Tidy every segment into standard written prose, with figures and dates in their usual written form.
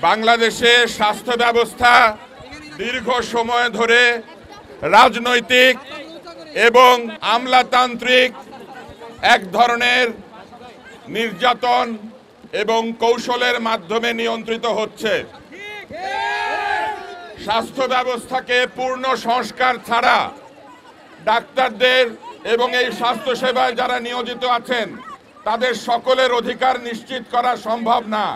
বাংলাদেশে স্বাস্থ্য ব্যবস্থা দীর্ঘ সময় ধরে রাজনৈতিক এবং আমলাতান্ত্রিক এক ধরনের নির্যাতন এবং কৌশলের মাধ্যমে নিয়ন্ত্রিত হচ্ছে। স্বাস্থ্য ব্যবস্থাকে পূর্ণ সংস্কার ছাড়া ডাক্তারদের এবং এই স্বাস্থ্যসেবায় যারা নিয়োজিত আছেন তাদের সকলের অধিকার নিশ্চিত করা সম্ভব না।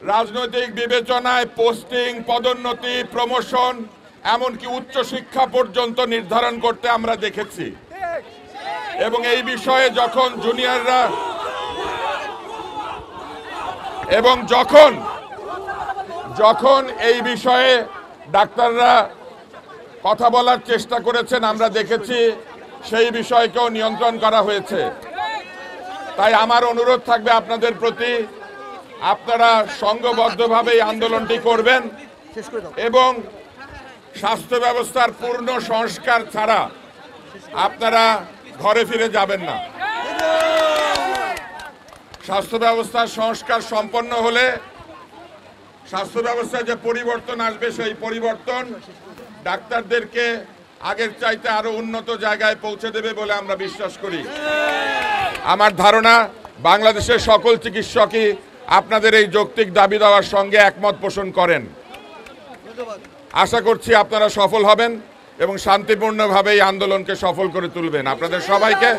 রাজনৈতিক বিবেচনায় পোস্টিং, পদোন্নতি, প্রমোশন, এমনকি উচ্চশিক্ষা পর্যন্ত নির্ধারণ করতে আমরা দেখেছি। এবং এই বিষয়ে যখন জুনিয়ররা এবং যখন এই বিষয়ে ডাক্তাররা কথা বলার চেষ্টা করেছেন আমরা দেখেছি সেই বিষয়কেও নিয়ন্ত্রণ করা হয়েছে। তাই আমার অনুরোধ থাকবে আপনাদের প্রতি, আপনারা সংঘবদ্ধভাবে এই আন্দোলনটি করবেন এবং স্বাস্থ্য ব্যবস্থার পূর্ণ সংস্কার ছাড়া আপনারা ঘরে ফিরে যাবেন না। স্বাস্থ্য ব্যবস্থার সংস্কার সম্পন্ন হলে স্বাস্থ্য ব্যবস্থায় যে পরিবর্তন আসবে সেই পরিবর্তন ডাক্তারদেরকে আগের চাইতে আরো উন্নত জায়গায় পৌঁছে দেবে বলে আমরা বিশ্বাস করি। আমার ধারণা বাংলাদেশের সকল চিকিৎসকই আপনাদের এই যৌক্তিক দাবি দেওয়ার সঙ্গে একমত পোষণ করেন। আশা করছি আপনারা সফল হবেন এবং শান্তিপূর্ণভাবে এই আন্দোলনকে সফল করে তুলবেন। আপনাদের সবাইকে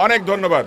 অনেক ধন্যবাদ।